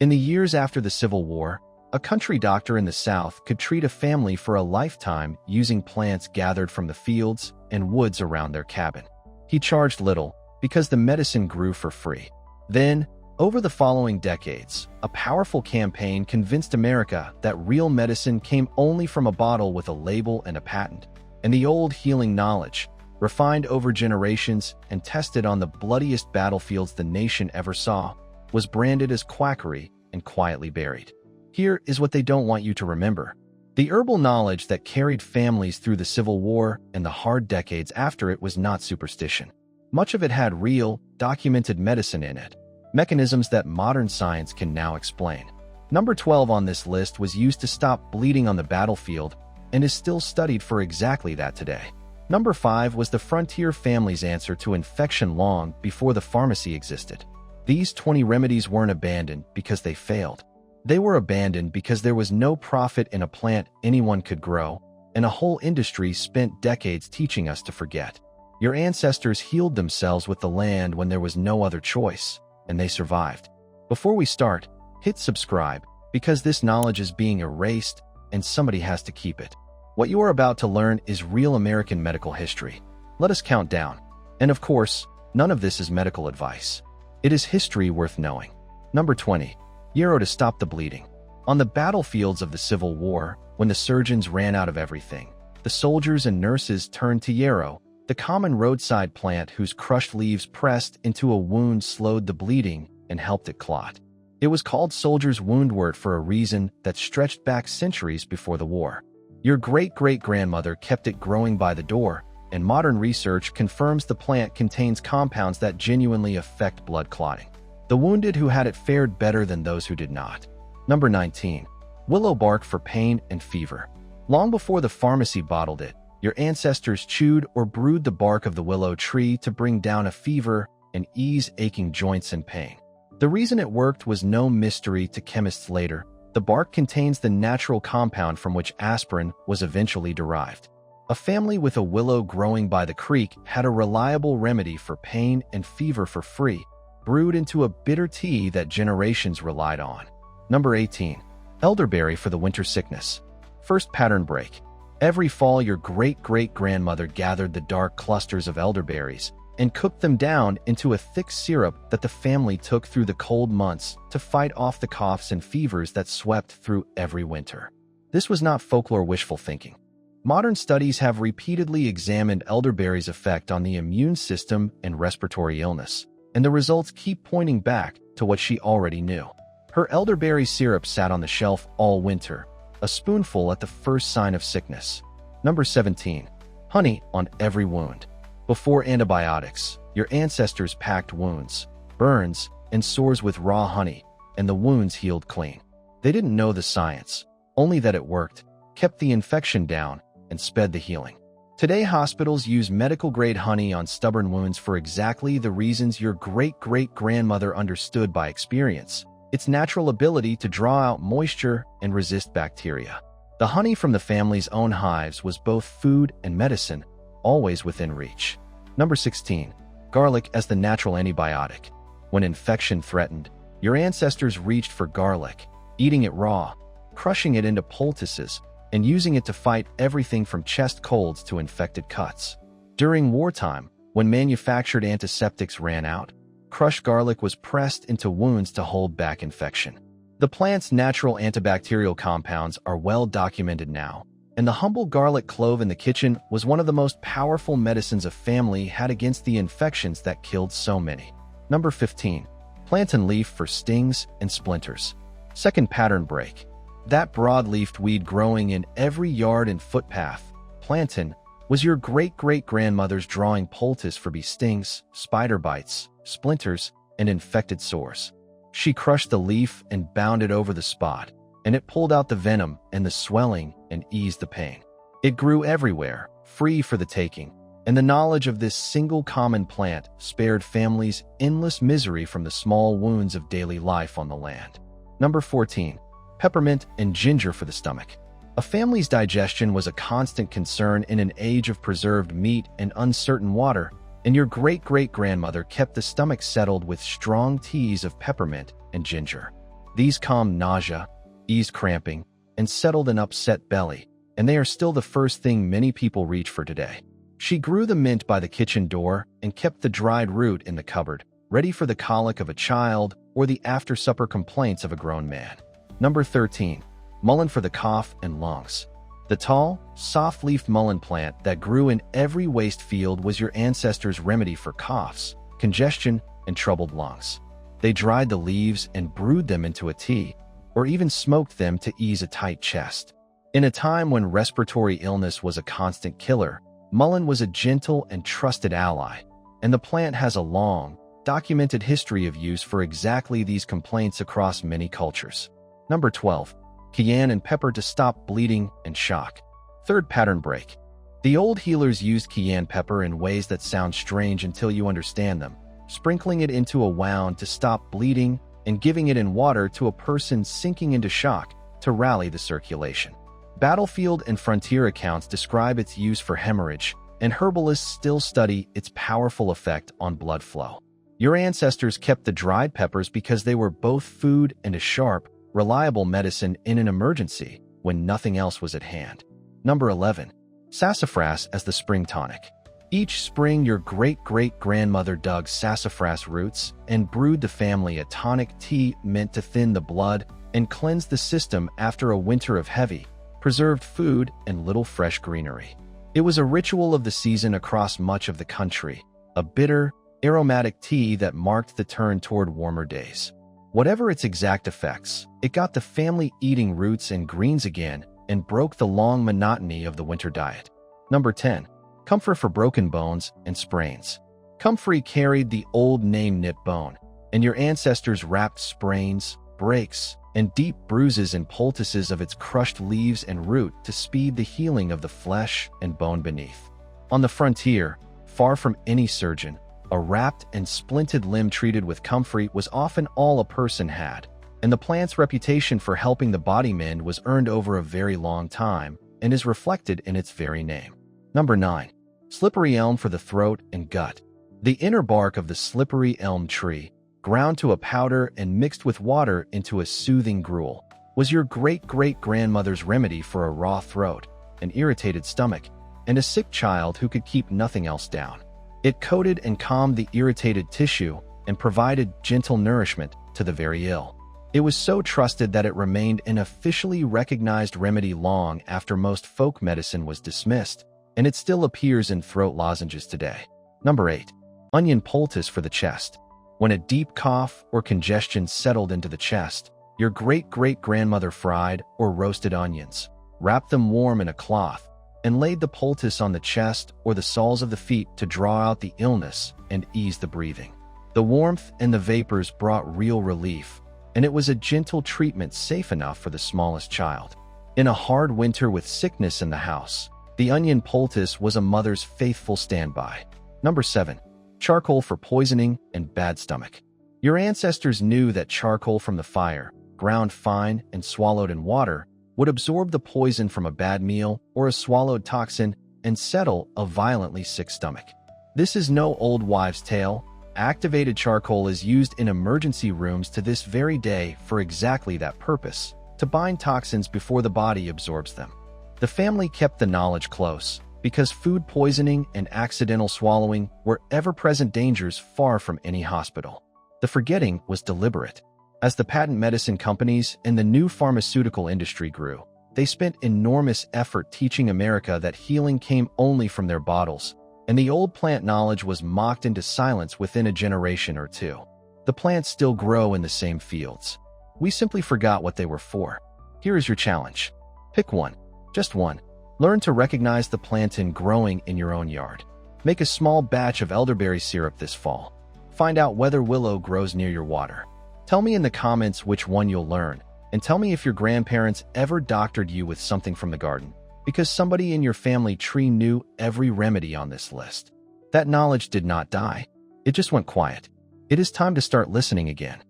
In the years after the Civil War, a country doctor in the South could treat a family for a lifetime using plants gathered from the fields and woods around their cabin. He charged little because the medicine grew for free. Then, over the following decades, a powerful campaign convinced America that real medicine came only from a bottle with a label and a patent, and the old healing knowledge, refined over generations and tested on the bloodiest battlefields the nation ever saw, was branded as quackery and quietly buried. Here is what they don't want you to remember. The herbal knowledge that carried families through the Civil War and the hard decades after it was not superstition. Much of it had real, documented medicine in it, mechanisms that modern science can now explain. Number 12 on this list was used to stop bleeding on the battlefield and is still studied for exactly that today. Number 5 was the frontier family's answer to infection long before the pharmacy existed. These 20 remedies weren't abandoned because they failed. They were abandoned because there was no profit in a plant anyone could grow, and a whole industry spent decades teaching us to forget. Your ancestors healed themselves with the land when there was no other choice, and they survived. Before we start, hit subscribe, because this knowledge is being erased, and somebody has to keep it. What you are about to learn is real American medical history. Let us count down. And of course, none of this is medical advice. It is history worth knowing. Number 20. Yarrow to stop the bleeding. On the battlefields of the Civil War, when the surgeons ran out of everything, the soldiers and nurses turned to yarrow, the common roadside plant whose crushed leaves pressed into a wound slowed the bleeding and helped it clot. It was called soldier's woundwort for a reason that stretched back centuries before the war. Your great-great-grandmother kept it growing by the door, and modern research confirms the plant contains compounds that genuinely affect blood clotting. The wounded who had it fared better than those who did not. Number 19. Willow bark for pain and fever. Long before the pharmacy bottled it, your ancestors chewed or brewed the bark of the willow tree to bring down a fever and ease aching joints and pain. The reason it worked was no mystery to chemists later. The bark contains the natural compound from which aspirin was eventually derived. A family with a willow growing by the creek had a reliable remedy for pain and fever for free, brewed into a bitter tea that generations relied on. Number 18. Elderberry for the winter sickness. First pattern break. Every fall, your great-great-grandmother gathered the dark clusters of elderberries and cooked them down into a thick syrup that the family took through the cold months to fight off the coughs and fevers that swept through every winter. This was not folklore wishful thinking. Modern studies have repeatedly examined elderberry's effect on the immune system and respiratory illness, and the results keep pointing back to what she already knew. Her elderberry syrup sat on the shelf all winter, a spoonful at the first sign of sickness. Number 17. Honey on every wound. Before antibiotics, your ancestors packed wounds, burns, and sores with raw honey, and the wounds healed clean. They didn't know the science, only that it worked, kept the infection down, and sped the healing. Today, hospitals use medical-grade honey on stubborn wounds for exactly the reasons your great-great-grandmother understood by experience: its natural ability to draw out moisture and resist bacteria. The honey from the family's own hives was both food and medicine, always within reach. Number 16. Garlic as the natural antibiotic. When infection threatened, your ancestors reached for garlic, eating it raw, crushing it into poultices, and using it to fight everything from chest colds to infected cuts. During wartime, when manufactured antiseptics ran out, crushed garlic was pressed into wounds to hold back infection. The plant's natural antibacterial compounds are well documented now, and the humble garlic clove in the kitchen was one of the most powerful medicines a family had against the infections that killed so many. Number 15. Plantain leaf for stings and splinters. Second pattern break. That broad-leafed weed growing in every yard and footpath, plantain, was your great-great-grandmother's drawing poultice for bee stings, spider bites, splinters, and infected sores. She crushed the leaf and bound it over the spot, and it pulled out the venom and the swelling and eased the pain. It grew everywhere, free for the taking, and the knowledge of this single common plant spared families endless misery from the small wounds of daily life on the land. Number 14. Peppermint and ginger for the stomach. A family's digestion was a constant concern in an age of preserved meat and uncertain water, and your great-great-grandmother kept the stomach settled with strong teas of peppermint and ginger. These calmed nausea, eased cramping, and settled an upset belly, and they are still the first thing many people reach for today. She grew the mint by the kitchen door and kept the dried root in the cupboard, ready for the colic of a child or the after-supper complaints of a grown man. Number 13. Mullein for the cough and lungs. The tall, soft-leafed mullein plant that grew in every waste field was your ancestors' remedy for coughs, congestion, and troubled lungs. They dried the leaves and brewed them into a tea, or even smoked them to ease a tight chest. In a time when respiratory illness was a constant killer, mullein was a gentle and trusted ally, and the plant has a long, documented history of use for exactly these complaints across many cultures. Number 12. Cayenne and pepper to stop bleeding and shock. Third pattern break. The old healers used cayenne pepper in ways that sound strange until you understand them, sprinkling it into a wound to stop bleeding and giving it in water to a person sinking into shock to rally the circulation. Battlefield and frontier accounts describe its use for hemorrhage, and herbalists still study its powerful effect on blood flow. Your ancestors kept the dried peppers because they were both food and a sharp, reliable medicine in an emergency when nothing else was at hand. Number 11. Sassafras as the spring tonic. Each spring, your great-great-grandmother dug sassafras roots and brewed the family a tonic tea meant to thin the blood and cleanse the system after a winter of heavy, preserved food and little fresh greenery. It was a ritual of the season across much of the country, a bitter, aromatic tea that marked the turn toward warmer days. Whatever its exact effects, it got the family eating roots and greens again and broke the long monotony of the winter diet. Number 10. Comfrey for broken bones and sprains. Comfrey carried the old name Knitbone, and your ancestors wrapped sprains, breaks, and deep bruises in poultices of its crushed leaves and root to speed the healing of the flesh and bone beneath. On the frontier, far from any surgeon, a wrapped and splinted limb treated with comfrey was often all a person had, and the plant's reputation for helping the body mend was earned over a very long time and is reflected in its very name. Number 9. Slippery elm for the throat and gut. The inner bark of the slippery elm tree, ground to a powder and mixed with water into a soothing gruel, was your great-great-grandmother's remedy for a raw throat, an irritated stomach, and a sick child who could keep nothing else down. It coated and calmed the irritated tissue and provided gentle nourishment to the very ill. It was so trusted that it remained an officially recognized remedy long after most folk medicine was dismissed, and it still appears in throat lozenges today. Number 8. Onion poultice for the chest. When a deep cough or congestion settled into the chest, your great-great-grandmother fried or roasted onions, wrapped them warm in a cloth, and laid the poultice on the chest or the soles of the feet to draw out the illness and ease the breathing. The warmth and the vapors brought real relief, and it was a gentle treatment safe enough for the smallest child. In a hard winter with sickness in the house, the onion poultice was a mother's faithful standby. Number 7. Charcoal for poisoning and bad stomach. Your ancestors knew that charcoal from the fire, ground fine and swallowed in water, would absorb the poison from a bad meal or a swallowed toxin and settle a violently sick stomach. This is no old wives' tale. Activated charcoal is used in emergency rooms to this very day for exactly that purpose, to bind toxins before the body absorbs them. The family kept the knowledge close, because food poisoning and accidental swallowing were ever-present dangers far from any hospital. The forgetting was deliberate. As the patent medicine companies and the new pharmaceutical industry grew, they spent enormous effort teaching America that healing came only from their bottles, and the old plant knowledge was mocked into silence within a generation or two. The plants still grow in the same fields. We simply forgot what they were for. Here is your challenge. Pick one. Just one. Learn to recognize the plantain growing in your own yard. Make a small batch of elderberry syrup this fall. Find out whether willow grows near your water. Tell me in the comments which one you'll learn, and tell me if your grandparents ever doctored you with something from the garden, because somebody in your family tree knew every remedy on this list. That knowledge did not die. It just went quiet. It is time to start listening again.